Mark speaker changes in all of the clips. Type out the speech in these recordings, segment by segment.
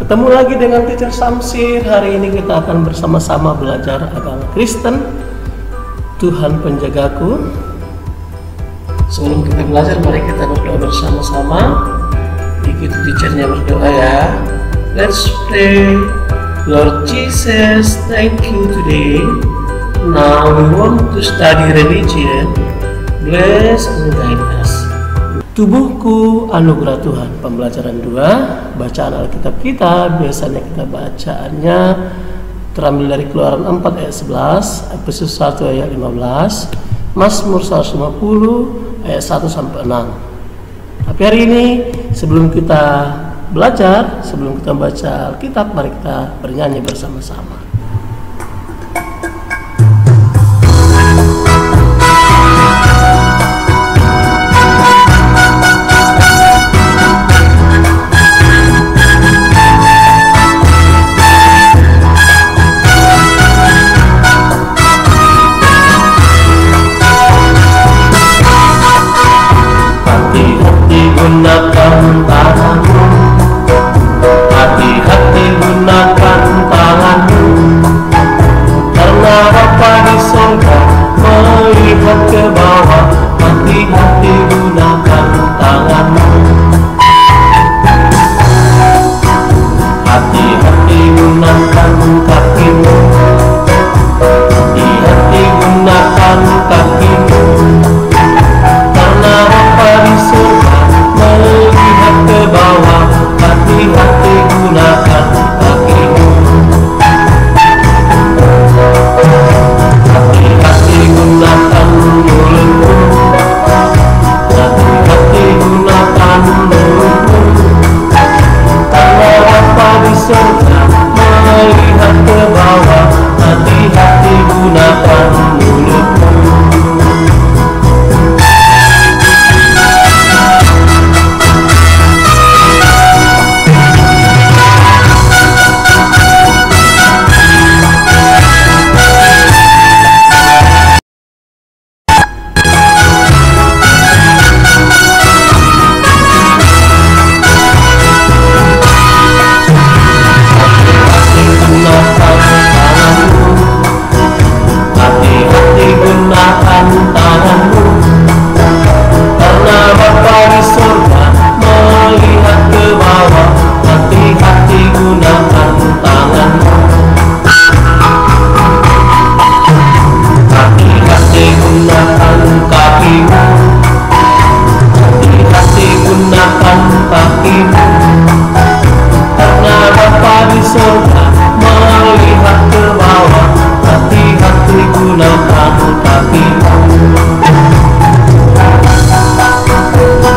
Speaker 1: Ketemu lagi dengan Teacher Samsir. Hari ini kita akan bersama-sama belajar agama Kristen. Tuhan penjagaku. Sebelum kita belajar, mari kita berdoa bersama-sama. Ikuti teachernya berdoa ya. Let's pray. Lord Jesus, thank you today. Now we want to study religion. Bless and guide us. Tubuhku, anugerah Tuhan. Pembelajaran 2, bacaan Alkitab kita. Biasanya kita bacaannya terambil dari Keluaran 4 ayat 11, Efesus 1 ayat 15, Mazmur 150 ayat 1 sampai 6. Tapi hari ini sebelum kita belajar, sebelum kita baca Alkitab, mari kita bernyanyi bersama-sama. Gunakan tanganmu, hati-hati gunakan tanganmu, karena Bapa di surga melihat ke bawah. Hati-hati gunakan tanganmu, hati-hati gunakan kakimu, hati-hati gunakan kakimu, karena Bapa di surga melihat ke bawah. Hati-hati gunakan kakimu,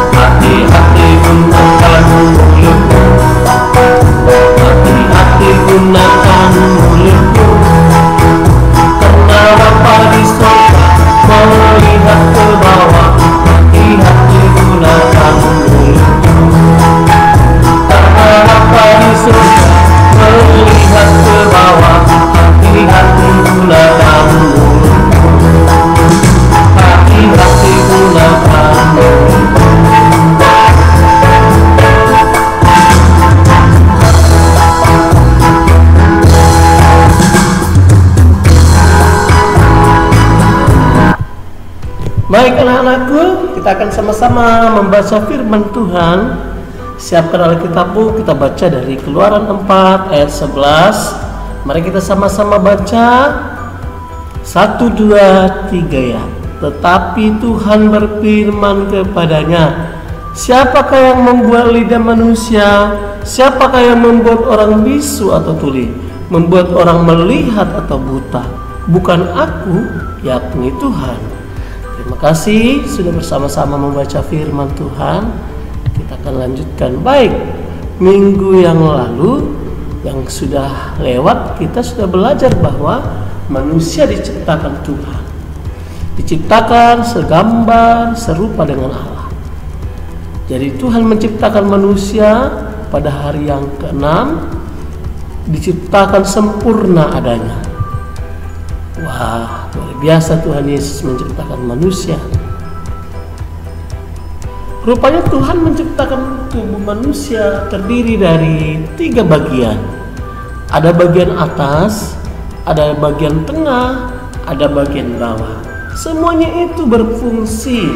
Speaker 1: hati-hati gunakan mulutmu, hati-hati gunakan mulutmu, karena Bapa di surga melihat ke bawah. Hati-hati gunakan mulutmu. Baik anak-anakku, kita akan sama-sama membaca firman Tuhan. Siapkan Alkitabmu, kita baca dari Keluaran 4 ayat 11. Mari kita sama-sama baca 1, 2, 3 ya. Tetapi Tuhan berfirman kepadanya, siapakah yang membuat lidah manusia? Siapakah yang membuat orang bisu atau tuli? Membuat orang melihat atau buta? Bukan aku, yakni Tuhan. Terima kasih sudah bersama-sama membaca firman Tuhan. Kita akan lanjutkan. Baik, minggu yang lalu yang sudah lewat, kita sudah belajar bahwa manusia diciptakan Tuhan, diciptakan segambar serupa dengan Allah. Jadi Tuhan menciptakan manusia pada hari yang ke-6, diciptakan sempurna adanya. Wah, luar biasa Tuhan Yesus menciptakan manusia. Rupanya Tuhan menciptakan tubuh manusia terdiri dari 3 bagian. Ada bagian atas, ada bagian tengah, ada bagian bawah. Semuanya itu berfungsi,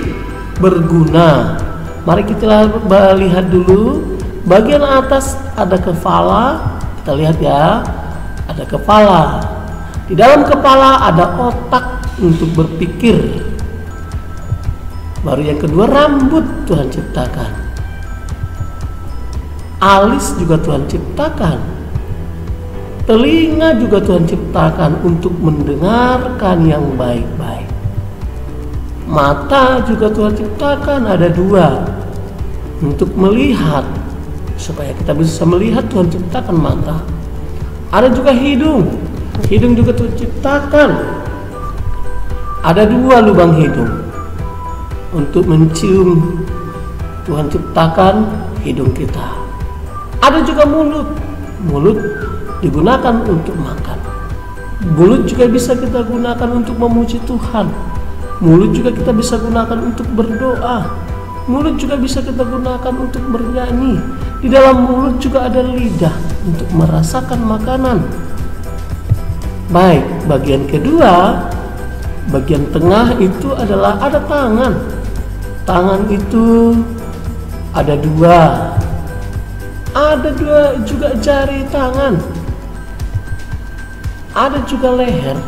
Speaker 1: berguna. Mari kita lihat dulu. Bagian atas ada kepala. Kita lihat ya, ada kepala. Di dalam kepala ada otak untuk berpikir. Baru yang kedua, rambut Tuhan ciptakan. Alis juga Tuhan ciptakan. Telinga juga Tuhan ciptakan untuk mendengarkan yang baik-baik. Mata juga Tuhan ciptakan, ada 2 untuk melihat. Supaya kita bisa melihat, Tuhan ciptakan mata. Ada juga hidung. Hidung juga Tuhan ciptakan. Ada 2 lubang hidung. Untuk mencium, Tuhan ciptakan hidung kita. Ada juga mulut. Mulut digunakan untuk makan. Mulut juga bisa kita gunakan untuk memuji Tuhan. Mulut juga kita bisa gunakan untuk berdoa. Mulut juga bisa kita gunakan untuk bernyanyi. Di dalam mulut juga ada lidah untuk merasakan makanan. Baik, bagian kedua, bagian tengah itu adalah ada tangan. Tangan itu ada 2. Ada 2 juga jari tangan. Ada juga leher.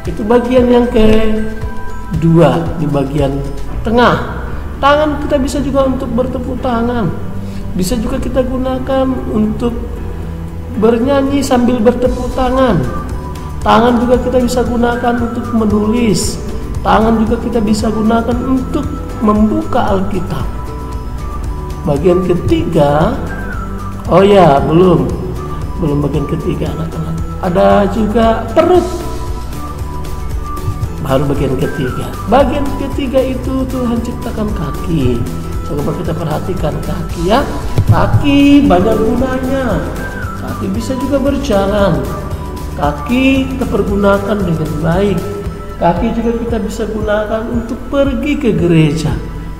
Speaker 1: Itu bagian yang kedua di bagian tengah. Tangan kita bisa juga untuk bertepuk tangan. Bisa juga kita gunakan untuk bernyanyi sambil bertepuk tangan. Tangan juga kita bisa gunakan untuk menulis. Tangan juga kita bisa gunakan untuk membuka Alkitab. Bagian ketiga, oh ya, belum bagian ketiga anak-anak. Ada juga perut. Baru bagian ketiga. Bagian ketiga itu Tuhan ciptakan kaki. Coba kita perhatikan kaki ya. Kaki banyak gunanya. Kaki bisa juga berjalan. Kaki kita pergunakan dengan baik. Kaki juga kita bisa gunakan untuk pergi ke gereja.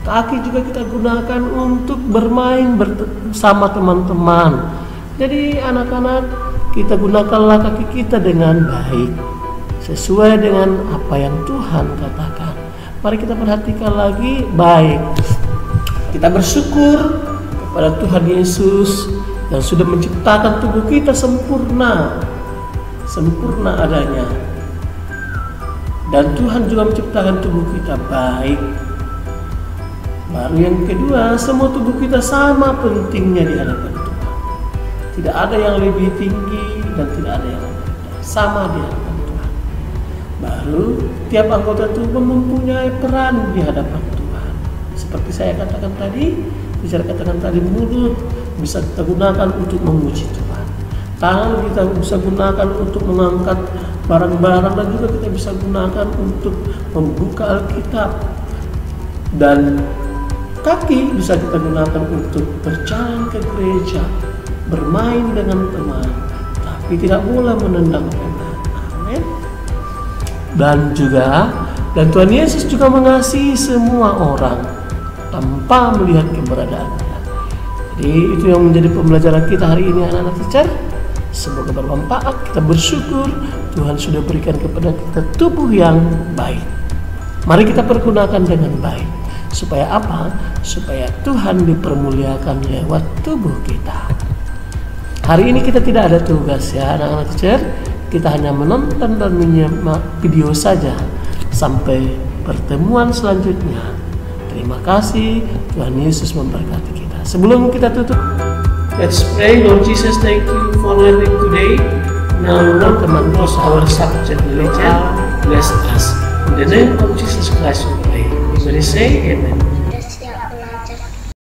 Speaker 1: Kaki juga kita gunakan untuk bermain bersama teman-teman. Jadi anak-anak, kita gunakanlah kaki kita dengan baik, sesuai dengan apa yang Tuhan katakan. Mari kita perhatikan lagi. Baik, kita bersyukur kepada Tuhan Yesus yang sudah menciptakan tubuh kita sempurna adanya. Dan Tuhan juga menciptakan tubuh kita baik. Baru yang kedua, semua tubuh kita sama pentingnya di hadapan Tuhan. Tidak ada yang lebih tinggi dan tidak ada yang lebih rendah. Sama di hadapan Tuhan. Baru tiap anggota tubuh mempunyai peran di hadapan Tuhan. Seperti saya katakan tadi, mulut bisa kita gunakan untuk memuji Tuhan. Tangan kita bisa gunakan untuk mengangkat barang-barang, dan juga kita bisa gunakan untuk membuka Alkitab. Dan kaki bisa kita gunakan untuk berjalan ke gereja, bermain dengan teman, tapi tidak boleh menendang teman. Amin. Dan Tuhan Yesus juga mengasihi semua orang tanpa melihat keberadaannya. Jadi itu yang menjadi pembelajaran kita hari ini anak-anak teacher. Semoga bermanfaat. Kita bersyukur Tuhan sudah berikan kepada kita tubuh yang baik. Mari kita pergunakan dengan baik. Supaya apa? Supaya Tuhan dipermuliakan lewat tubuh kita. Hari ini kita tidak ada tugas ya anak-anak teacher. Kita hanya menonton dan menyimak video saja. Sampai pertemuan selanjutnya. Terima kasih. Tuhan Yesus memberkati kita. Sebelum kita tutup, let's pray. Lord Jesus, thank you for learning today. Now, Lord, command us our subject religion. Bless us. In the name of Jesus Christ we pray. Everybody say amen.